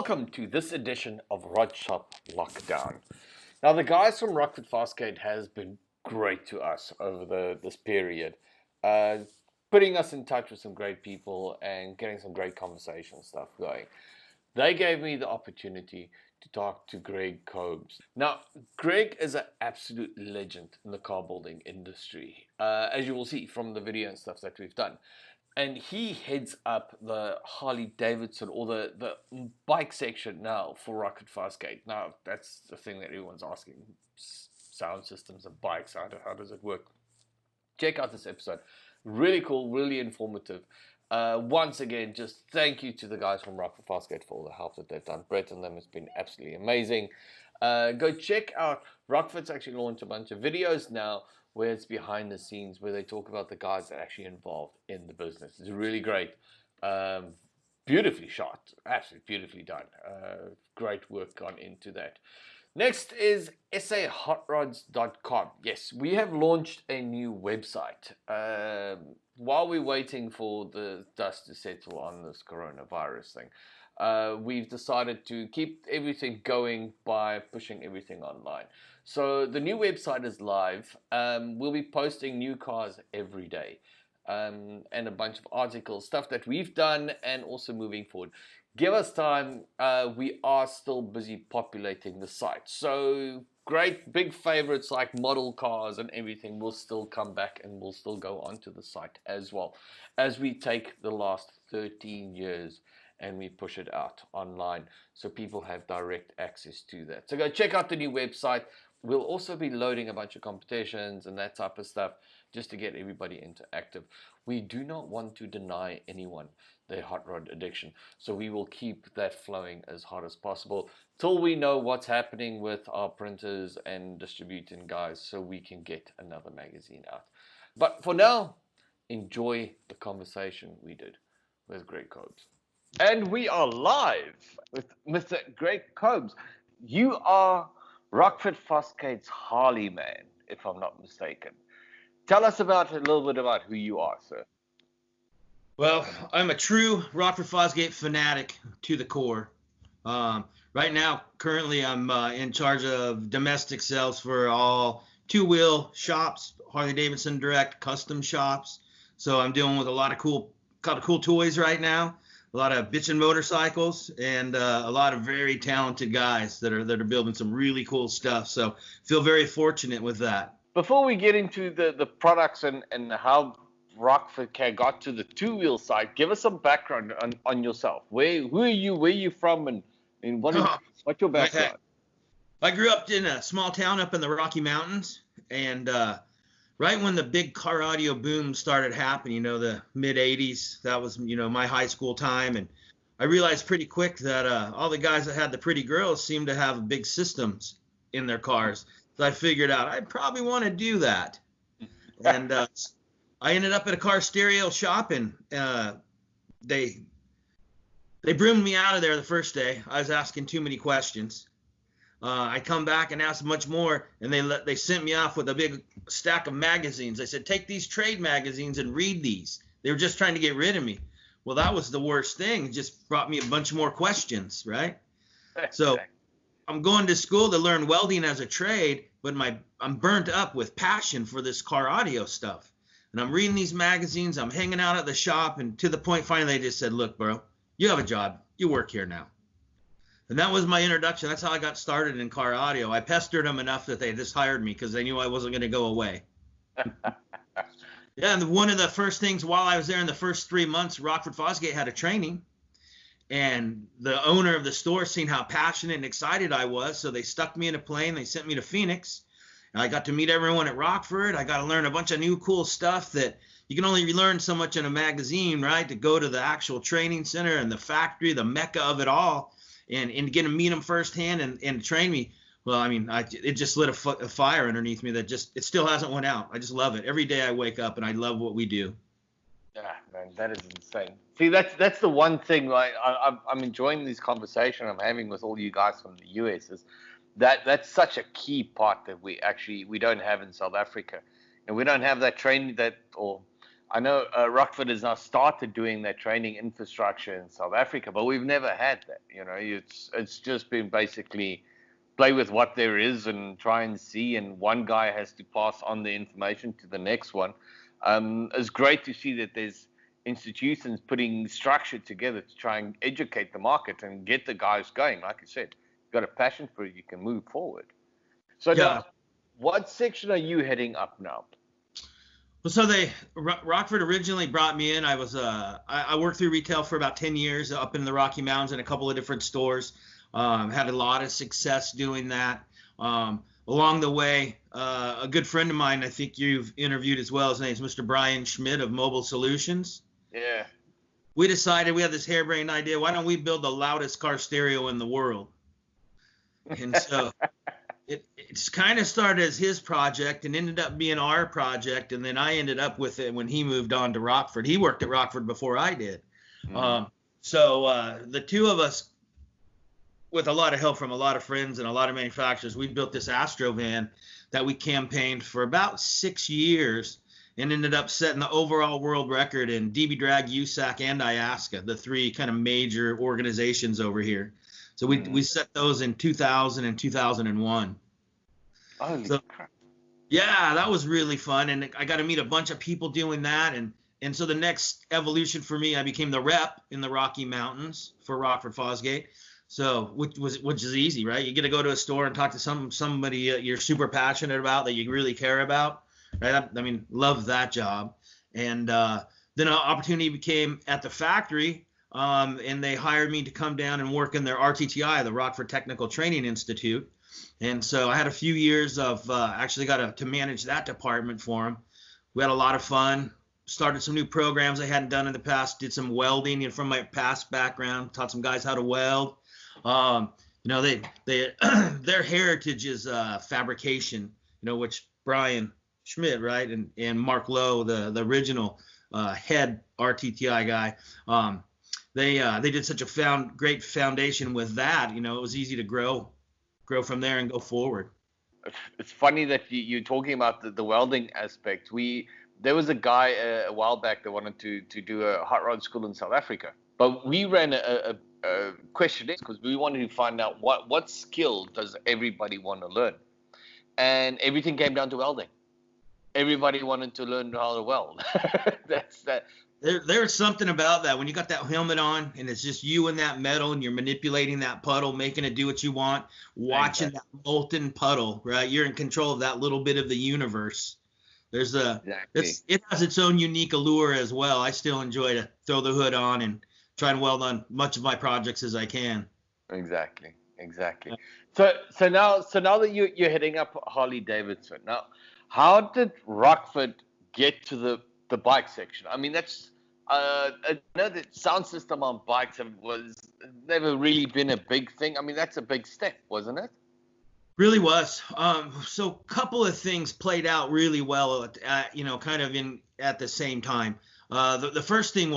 Welcome to this edition of Rod Shop Lockdown. Now, the guys from Rockford Fosgate has been great to us over this period, putting us in touch with some great people and getting some great conversation stuff going. They gave me the opportunity to talk to Greg Cobbs. Now, Greg is an absolute legend in the car building industry, as you will see from the video and stuff that we've done. And he heads up the Harley-Davidson or the bike section now for Rockford Fosgate. Now, that's the thing that everyone's asking. Sound systems and bikes, how does it work? Check out this episode. Really cool, really informative. Once again, just thank you to the guys from Rockford Fosgate for all the help that they've done. Brett and them has been absolutely amazing. Go check out, Rockford's actually launched a bunch of videos now where it's behind the scenes, where they talk about the guys that are actually involved in the business. It's really great. Beautifully shot, absolutely beautifully done. Great work gone into that. Next is sahotrods.com. Yes, we have launched a new website. While we're waiting for the dust to settle on this coronavirus thing, we've decided to keep everything going by pushing everything online. So the new website is live. We'll be posting new cars every day, and a bunch of articles, stuff that we've done, and also moving forward. Give us time. We are still busy populating the site. So great big favorites like model cars and everything will still come back and will still go onto the site as well, as we take the last 13 years and we push it out online so people have direct access to that. So go check out the new website. We'll also be loading a bunch of competitions and that type of stuff just to get everybody interactive. We do not want to deny anyone their hot rod addiction, so we will keep that flowing as hard as possible till we know what's happening with our printers and distributing guys so we can get another magazine out. But for now, enjoy the conversation we did with Greg Cobbs. And we are live with Mr. Greg Cobbs. You are Rockford Fosgate's Harley man, if I'm not mistaken. Tell us a little bit about who you are, sir. Well, I'm a true Rockford Fosgate fanatic to the core. Right now, currently, I'm in charge of domestic sales for all two-wheel shops, Harley-Davidson direct custom shops. So I'm dealing with a lot of cool toys right now. A lot of bitchin' motorcycles and a lot of very talented guys that are building some really cool stuff. So feel very fortunate with that. Before we get into the products and how Rockford got to the two-wheel side, give us some background on yourself. Who are you? Where are you from? And what's your background? I grew up in a small town up in the Rocky Mountains, and right when the big car audio boom started happening, the mid-'80s, that was, my high school time. And I realized pretty quick that all the guys that had the pretty girls seemed to have big systems in their cars. So I figured out I probably want to do that. And I ended up at a car stereo shop, and they broomed me out of there the first day. I was asking too many questions. I come back and ask much more, and they sent me off with a big stack of magazines. They said, take these trade magazines and read these. They were just trying to get rid of me. Well, that was the worst thing. It just brought me a bunch more questions, right? So I'm going to school to learn welding as a trade, but I'm burnt up with passion for this car audio stuff. And I'm reading these magazines. I'm hanging out at the shop, and to the point finally they just said, look, bro, you have a job. You work here now. And that was my introduction. That's how I got started in car audio. I pestered them enough that they just hired me because they knew I wasn't going to go away. Yeah, and one of the first things while I was there in the first 3 months, Rockford Fosgate had a training. And the owner of the store seen how passionate and excited I was, so they stuck me in a plane. They sent me to Phoenix. And I got to meet everyone at Rockford. I got to learn a bunch of new cool stuff that you can only learn so much in a magazine, right? To go to the actual training center and the factory, the mecca of it all. And get to meet them firsthand and train me. Well, I mean, it just lit a fire underneath me that it still hasn't went out. I just love it. Every day I wake up and I love what we do. Yeah, man, that is insane. See, that's the one thing. Like, I'm enjoying this conversation I'm having with all you guys from the US. Is that's such a key part that we don't have in South Africa, and we don't have that training or I know Rockford has now started doing their training infrastructure in South Africa, but we've never had that. You know, it's just been basically play with what there is and try and see, and one guy has to pass on the information to the next one. It's great to see that there's institutions putting structure together to try and educate the market and get the guys going. Like I said, you've got a passion for it, you can move forward. So Yeah. now, what section are you heading up now? Well, so Rockford originally brought me in. I worked through retail for about 10 years up in the Rocky Mountains in a couple of different stores. Had a lot of success doing that. Along the way, a good friend of mine, I think you've interviewed as well, his name is Mr. Brian Schmidt of Mobile Solutions. Yeah. We decided, we had this harebrained idea, why don't we build the loudest car stereo in the world? And so it's kind of started as his project and ended up being our project. And then I ended up with it when he moved on to Rockford. He worked at Rockford before I did. So the two of us, with a lot of help from a lot of friends and a lot of manufacturers, we built this Astro van that we campaigned for about 6 years and ended up setting the overall world record in DB Drag, USAC, and IASCA, the three kind of major organizations over here. So we set those in 2000 and 2001. Holy crap. Yeah, that was really fun. And I got to meet a bunch of people doing that. And so the next evolution for me, I became the rep in the Rocky Mountains for Rockford Fosgate. So which is easy, right? You get to go to a store and talk to somebody you're super passionate about, that you really care about, right? I mean, love that job. And then an opportunity became at the factory, and they hired me to come down and work in their RTTI, the Rockford Technical Training Institute. And so I had a few years of actually got to manage that department for them. We had a lot of fun. Started some new programs I hadn't done in the past. Did some welding, and from my past background, taught some guys how to weld. You know, they their heritage is fabrication. You know, which Brian Schmidt, right, and Mark Lowe, the original head RTTI guy. They did such a great foundation with that. You know, it was easy to grow from there and go forward. It's funny that you're talking about the welding aspect. There was a guy a while back that wanted to do a hot rod school in South Africa, but we ran a questionnaire because we wanted to find out what skill does everybody want to learn, and everything came down to welding. Everybody wanted to learn how to weld. That's that. There's something about that when you got that helmet on and it's just you and that metal and you're manipulating that puddle, making it do what you want, watching that molten puddle, right? You're in control of that little bit of the universe. It has its own unique allure as well. I still enjoy to throw the hood on and try and weld on much of my projects as I can. Exactly. So now that you're heading up Harley-Davidson, now how did Rockford get to the bike section? I mean, that's I know that sound system on bikes was never really been a big thing. I mean, that's a big step, wasn't it? Really was. So a couple of things played out really well kind of at the same time. The first thing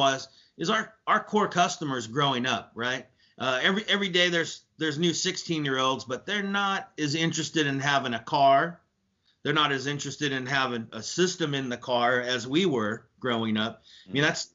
is our core customers growing up, right? Every day there's new 16-year-olds, but they're not as interested in having a car. They're not as interested in having a system in the car as we were growing up. I mean, that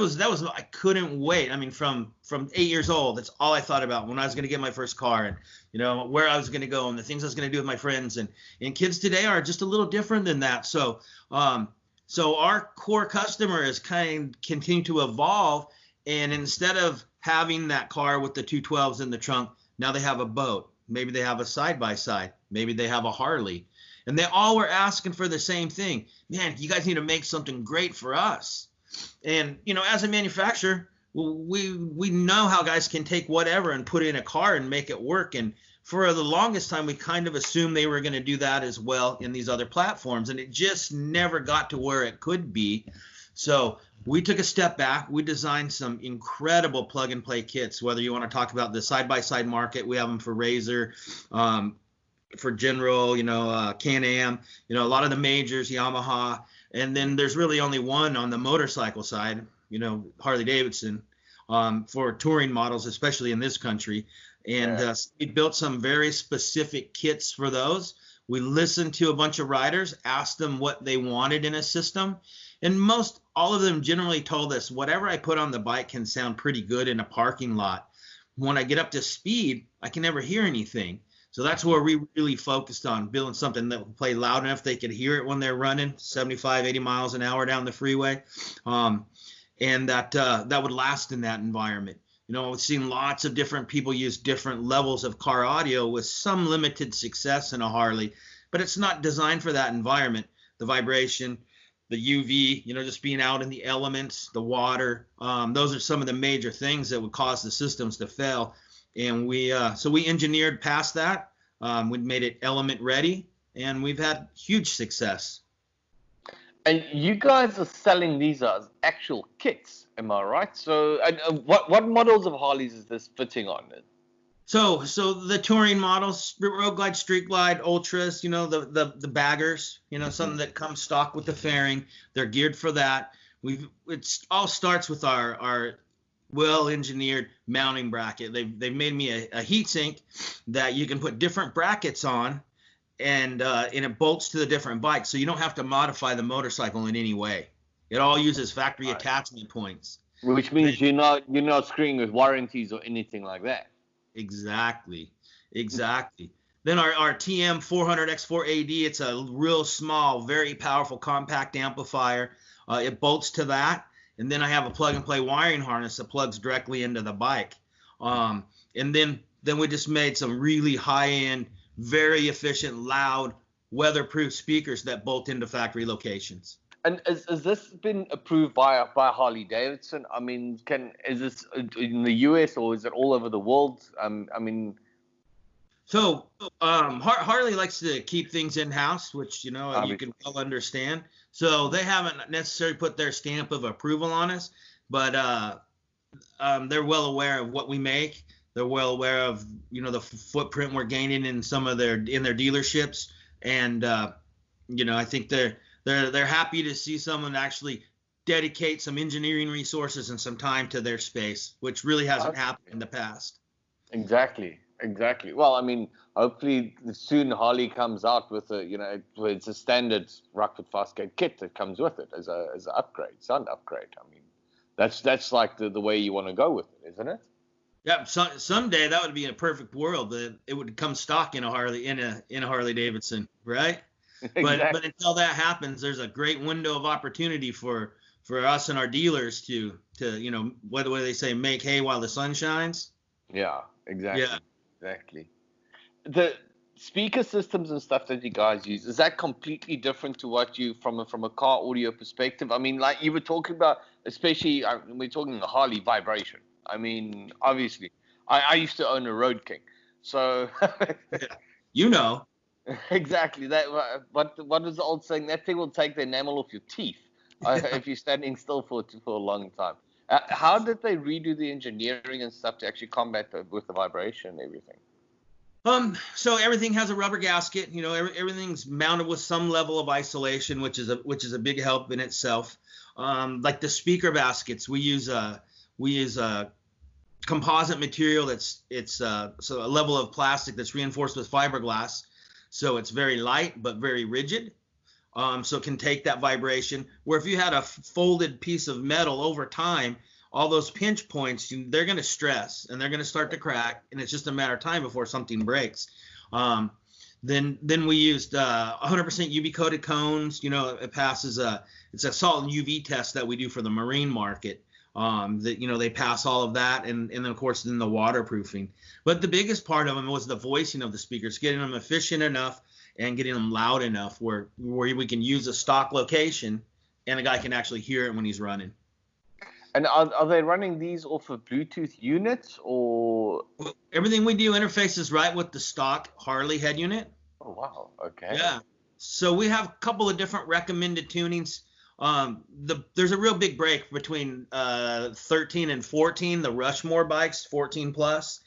was I couldn't wait. I mean, from 8 years old, that's all I thought about when I was going to get my first car, and you know where I was going to go and the things I was going to do with my friends. And kids today are just a little different than that. So our core customer is continue to evolve, and instead of having that car with the 212s in the trunk, now they have a boat. Maybe they have a side-by-side. Maybe they have a Harley. And they all were asking for the same thing. Man, you guys need to make something great for us. And, you know, as a manufacturer, we know how guys can take whatever and put it in a car and make it work. And for the longest time, we kind of assumed they were going to do that as well in these other platforms. And it just never got to where it could be. So we took a step back. We designed some incredible plug-and-play kits, whether you want to talk about the side-by-side market. We have them for Razor, for General, Can-Am, a lot of the majors, Yamaha. And then there's really only one on the motorcycle side, Harley-Davidson, for touring models, especially in this country. And we built some very specific kits for those. We listened to a bunch of riders, asked them what they wanted in a system. And all of them generally told us whatever I put on the bike can sound pretty good in a parking lot. When I get up to speed, I can never hear anything. So that's where we really focused on building something that would play loud enough they could hear it when they're running 75, 80 miles an hour down the freeway. And that would last in that environment. We've seen lots of different people use different levels of car audio with some limited success in a Harley, but it's not designed for that environment. The vibration, the UV, just being out in the elements, the water, those are some of the major things that would cause the systems to fail. And we engineered past that. We made it element ready, and we've had huge success. And you guys are selling these as actual kits, am I right? So, what models of Harleys is this fitting on? So the touring models, Road Glide, Street Glide, Ultras, the baggers, something that comes stock with the fairing. They're geared for that. It all starts with our well-engineered mounting bracket. They've made me a heat sink that you can put different brackets on, and it bolts to the different bikes, so you don't have to modify the motorcycle in any way. It all uses factory attachment points. Which means you're not screwing with warranties or anything like that. Exactly. Then our TM 400X4AD, it's a real small, very powerful compact amplifier. It bolts to that, and then I have a plug-and-play wiring harness that plugs directly into the bike. And then we just made some really high-end, very efficient, loud, weatherproof speakers that bolt into factory locations. And has this been approved by Harley-Davidson? I mean, is this in the US or is it all over the world? So Harley likes to keep things in-house, which, you can well understand. So they haven't necessarily put their stamp of approval on us, but they're well aware of what we make. They're well aware of, the footprint we're gaining in their dealerships. And, I think they're happy to see someone actually dedicate some engineering resources and some time to their space, which really hasn't happened in the past. Exactly. Well, I mean, hopefully soon Harley comes out with it's a standard Rockford Fosgate kit that comes with it as an upgrade, sound upgrade. I mean, that's like the way you want to go with it, isn't it? Yeah, someday that would be in a perfect world that it would come stock in a Harley-Davidson, right? Exactly. But until that happens, there's a great window of opportunity for us and our dealers to what do they say, make hay while the sun shines. Yeah, exactly. Yeah. Exactly. The speaker systems and stuff that you guys use, is that completely different to what you from a car audio perspective? I mean, like you were talking about, especially we're talking the Harley vibration. I mean, obviously, I used to own a Road King, so exactly that. What was the old saying? That thing will take the enamel off your teeth if you're standing still for a long time. How did they redo the engineering and stuff to actually combat with the vibration and everything? So everything has a rubber gasket. Everything's mounted with some level of isolation, which is a big help in itself. Like the speaker baskets, we use a composite material so a level of plastic that's reinforced with fiberglass, so it's very light but very rigid. So it can take that vibration, where if you had a folded piece of metal over time, all those pinch points, they're going to stress and they're going to start to crack, and it's just a matter of time before something breaks. Then we used 100% UV coated cones. It passes it's a salt and UV test that we do for the marine market. They pass all of that, and then of course then the waterproofing. But the biggest part of them was the voicing of the speakers, getting them efficient enough and getting them loud enough where we can use a stock location and the guy can actually hear it when he's running. And are they running these off of Bluetooth units or? Everything we do interfaces right with the stock Harley head unit. Oh, wow. Okay. Yeah. So we have a couple of different recommended tunings. There's a real big break between 13 and 14, the Rushmore bikes, 14 plus.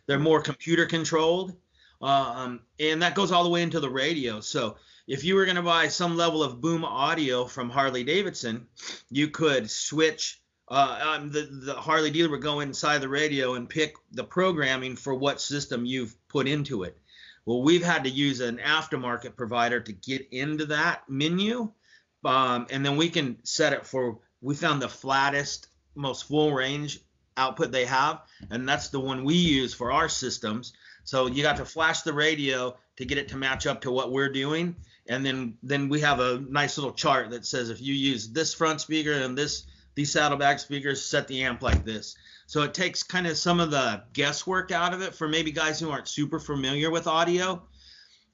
They're more computer controlled. And that goes all the way into the radio. So if you were going to buy some level of boom audio from Harley-Davidson, you could switch. The Harley dealer would go inside the radio and pick the programming for what system you've put into it. Well, we've had to use an aftermarket provider to get into that menu. And then we can set it for, we found the flattest, most full range output they have, and that's the one we use for our systems. So you got to flash the radio to get it to match up to what we're doing, and then we have a nice little chart that says if you use this front speaker and these saddlebag speakers, set the amp like this. So it takes kind of some of the guesswork out of it for maybe guys who aren't super familiar with audio.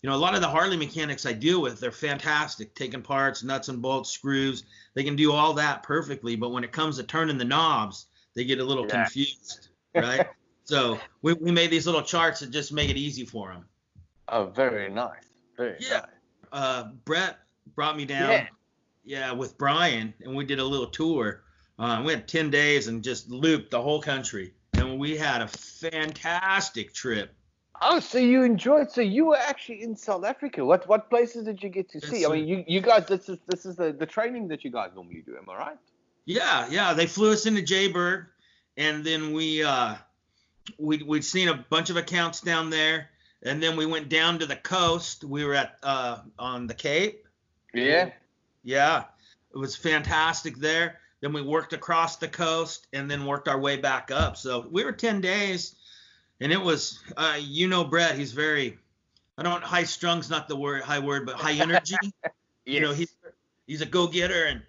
You know, a lot of the Harley mechanics I deal with, they're fantastic, taking parts, nuts and bolts, screws. They can do all that perfectly, but when it comes to turning the knobs, they get a little confused, right? So we made these little charts that just make it easy for them. Oh, very nice. Very nice. Brett brought me down, with Brian, and we did a little tour. We had 10 days and just looped the whole country, and we had a fantastic trip. Oh, so you enjoyed? So you were actually in South Africa. What places did you get to see? I mean, you guys, this is the training that you guys normally do. Am I right? Yeah. They flew us into Jayburg, and then we'd seen a bunch of accounts down there, and then we went down to the coast. We were at on the Cape. Yeah. Yeah, it was fantastic there. Then we worked across the coast, and then worked our way back up. So we were 10 days. And it was, Brett, he's very, high strung's not the high word, but high energy. Yes. You know, he's a go-getter. And,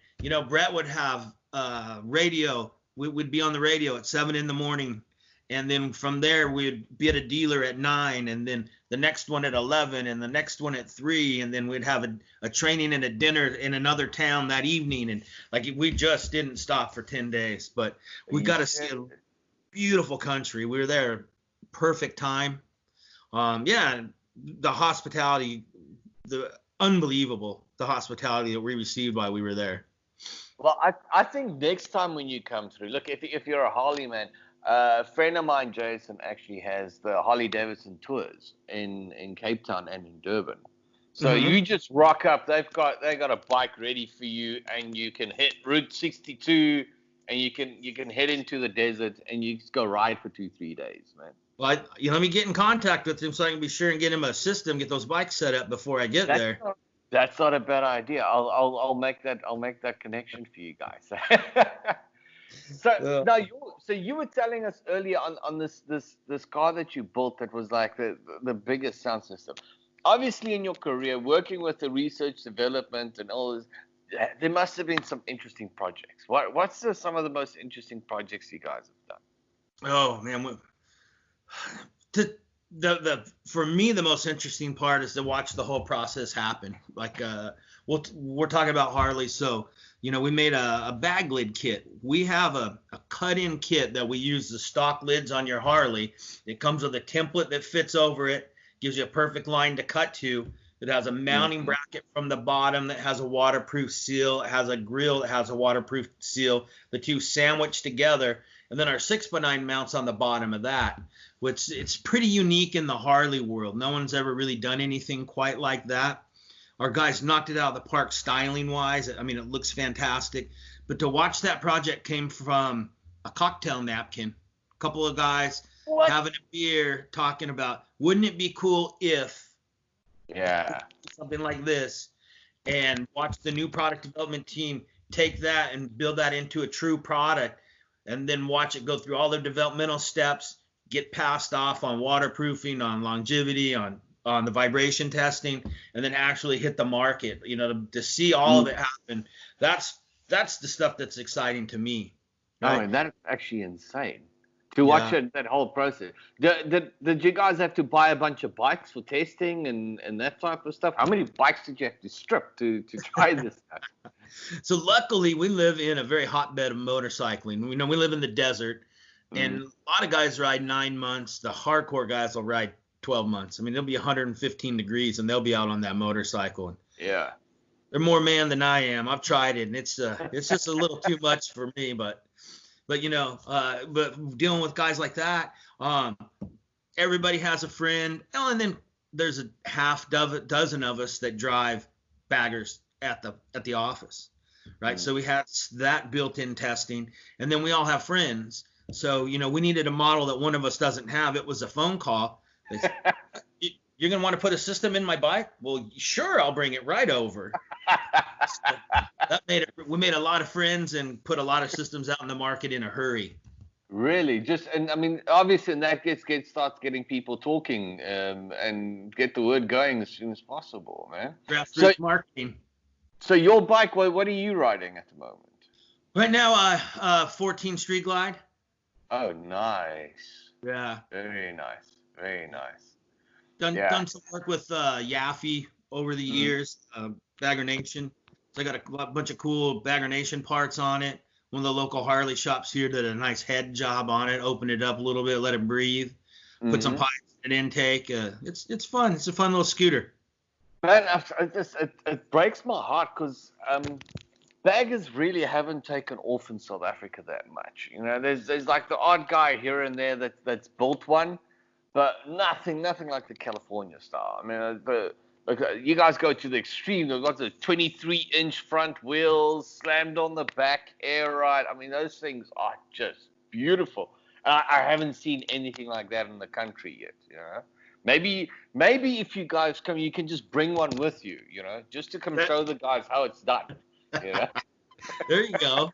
Brett would have radio. We'd be on the radio at 7 a.m. And then from there, we'd be at a dealer at 9. And then the next one at 11. And the next one at 3. And then we'd have a training and a dinner in another town that evening. And, we just didn't stop for 10 days. But we got to see a beautiful country. We were there. Perfect time. The hospitality, the hospitality that we received while we were there. Well, I think next time when you come through, look, if you're a Harley man, a friend of mine, Jason, actually has the Harley-Davidson tours in Cape Town and in Durban. So you just rock up. They got a bike ready for you, and you can hit Route 62, and you can head into the desert, and you just go ride for 2-3 days, man. Well, let me get in contact with him so I can be sure and get him a system, get those bikes set up before I get there. That's not a bad idea. I'll make that connection for you guys. So you were telling us earlier on this car that you built that was like the biggest sound system. Obviously, in your career, working with the research development and all this, there must have been some interesting projects. What's some of the most interesting projects you guys have done? Oh man. For me, the most interesting part is to watch the whole process happen. We're talking about Harley, so we made a bag lid kit. We have a cut-in kit that we use the stock lids on your Harley. It comes with a template that fits over it, gives you a perfect line to cut to. It has a mounting bracket from the bottom that has a waterproof seal. It has a grill that has a waterproof seal. The two sandwiched together, and then our 6x9 mounts on the bottom of that, which it's pretty unique in the Harley world. No one's ever really done anything quite like that. Our guys knocked it out of the park styling-wise. I mean, it looks fantastic. But to watch that project came from a cocktail napkin. A couple of guys having a beer talking about, wouldn't it be cool if something like this, and watch the new product development team take that and build that into a true product, and then watch it go through all the developmental steps, get passed off on waterproofing, on longevity, on the vibration testing, and then actually hit the market. To see all of it happen, that's the stuff that's exciting to me. Right? I mean, that's actually insane to watch that whole process. Did you guys have to buy a bunch of bikes for testing and that type of stuff? How many bikes did you have to strip to try this stuff? So luckily, we live in a very hotbed of motorcycling. We live in the desert, and a lot of guys ride 9 months. The hardcore guys will ride 12 months. I mean, it'll be 115 degrees, and they'll be out on that motorcycle. Yeah. They're more man than I am. I've tried it, and it's just a little too much for me. But dealing with guys like that, everybody has a friend. Oh, and then there's a half dozen of us that drive baggers at the office, right? So we had that built-in testing, and then we all have friends. So we needed a model that one of us doesn't have. It was a phone call. you're gonna want to put a system in my bike? Well, sure, I'll bring it right over. So that made it. We made a lot of friends and put a lot of systems out in the market in a hurry. Really, and I mean, obviously, and that starts getting people talking, and get the word going as soon as possible, man. So, Grassroots marketing. so your bike, what are you riding at the moment? Right now, 14 Street Glide. Oh, nice. Yeah. Very nice. Very nice. Done some work with Yaffe over the Mm. years, Bagger Nation. So I got a bunch of cool Bagger Nation parts on it. One of the local Harley shops here did a nice head job on it, opened it up a little bit, let it breathe, put some pipes in intake. It's fun. It's a fun little scooter. Man, it breaks my heart because baggers really haven't taken off in South Africa that much. You know, there's like the odd guy here and there that's built one, but nothing like the California style. I mean, you guys go to the extreme. They've got the 23-inch front wheels, slammed on the back, air ride. I mean, those things are just beautiful. I haven't seen anything like that in the country yet. You know, maybe if you guys come, you can just bring one with you. You know, just to come show the guys how it's done. You know? There you go.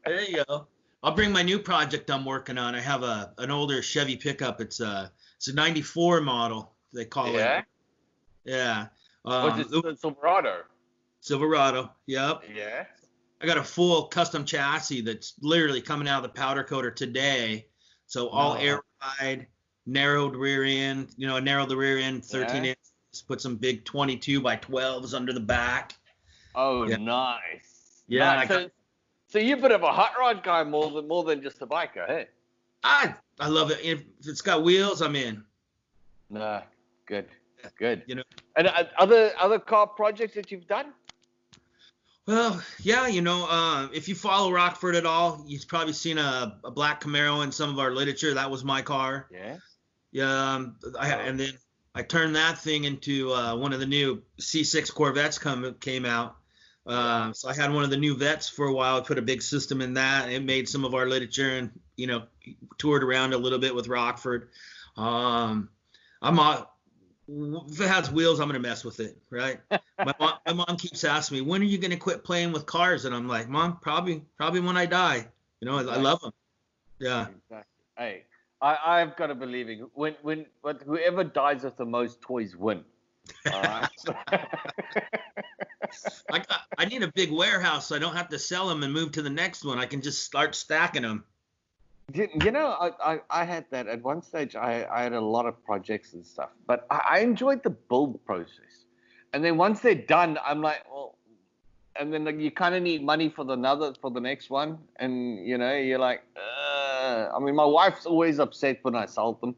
There you go. I'll bring my new project I'm working on. I have an older Chevy pickup. It's a 94 model. They call it. Yeah. What's it? The Silverado. Silverado. Yep. Yeah. I got a full custom chassis that's literally coming out of the powder coater today. So all air ride, narrowed rear end. You know, I narrowed the rear end 13 inches. Put some big 22 by 12s under the back. Oh, nice. Yeah. Nice. So you're a bit of a hot rod guy more than just a biker, hey? I love it. If it's got wheels, I'm in. Nah, good. You know. And other car projects that you've done? Well, yeah, you know, if you follow Rockford at all, you've probably seen a black Camaro in some of our literature. That was my car. Yeah. Yeah. And then I turned that thing into one of the new C6 Corvettes came out. So I had one of the new Vets for a while. I put a big system in that. It made some of our literature and, you know, toured around a little bit with Rockford. If it has wheels, I'm going to mess with it, right? My mom keeps asking me, when are you going to quit playing with cars? And I'm like, Mom, probably when I die. You know, I love them. Yeah. Exactly. Hey, I've got to believe it. But whoever dies with the most toys win. All right. I need a big warehouse so I don't have to sell them and move to the next one. I can just start stacking them. You know, I had that at one stage. I had a lot of projects and stuff, but I enjoyed the build process. And then once they're done, I'm like, well, and then you kind of need money for the next one, and you know, you're like, I mean, my wife's always upset when I sell them.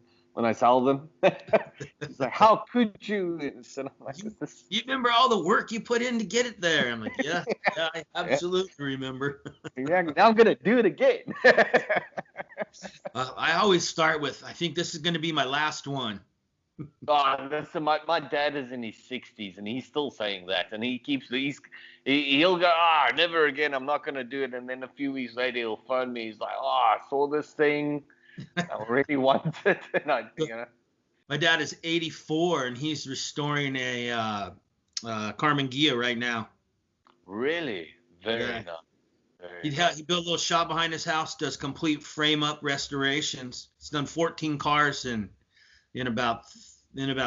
It's like, how could you? And I'm like, you remember all the work you put in to get it there? I'm like, yeah, I absolutely remember. Yeah, now I'm gonna do it again. I always start with, I think this is going to be my last one. Oh, listen, my dad is in his 60s and he's still saying that, and he'll go, never again, I'm not gonna do it, and then a few weeks later he'll phone me. He's like, I saw this thing, I really want it, and you know. My dad is 84 and he's restoring a Carmen Ghia right now. Really? Very nice. He built a little shop behind his house, does complete frame up restorations. He's done 14 cars in about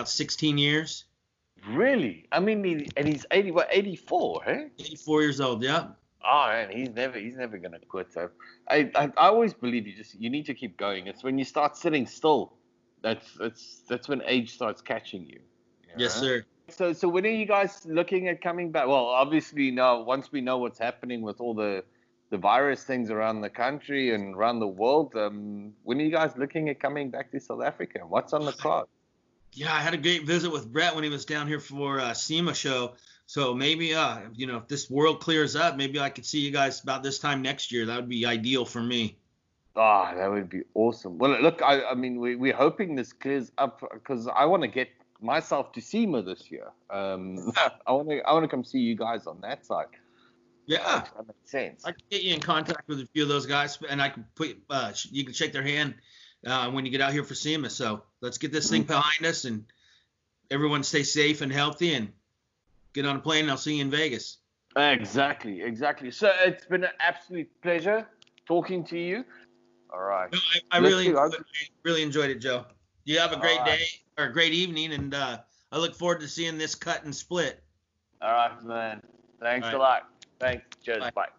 16 years. Really? I mean, and he's 84, hey? 84 years old, yeah. Oh man, he's never gonna quit. So I always believe you need to keep going. It's when you start sitting still, that's when age starts catching you. Yes, sir. So when are you guys looking at coming back? Well, obviously now, once we know what's happening with all the virus things around the country and around the world, when are you guys looking at coming back to South Africa? What's on the card? Yeah, I had a great visit with Brett when he was down here for SEMA show. So maybe, if this world clears up, maybe I could see you guys about this time next year. That would be ideal for me. Ah, that would be awesome. Well, look, I mean, we're hoping this clears up because I want to get myself to SEMA this year. I want to come see you guys on that side. Yeah, that makes sense. I can get you in contact with a few of those guys, and I can put you can shake their hand when you get out here for SEMA. So let's get this thing behind us and everyone stay safe and healthy and get on a plane and I'll see you in Vegas. Exactly. So it's been an absolute pleasure talking to you. All right. No, I really enjoyed it, Joe. You have a great day or a great evening, and I look forward to seeing this cut and split. All right, man. Thanks a lot. Thanks. Cheers. Bye.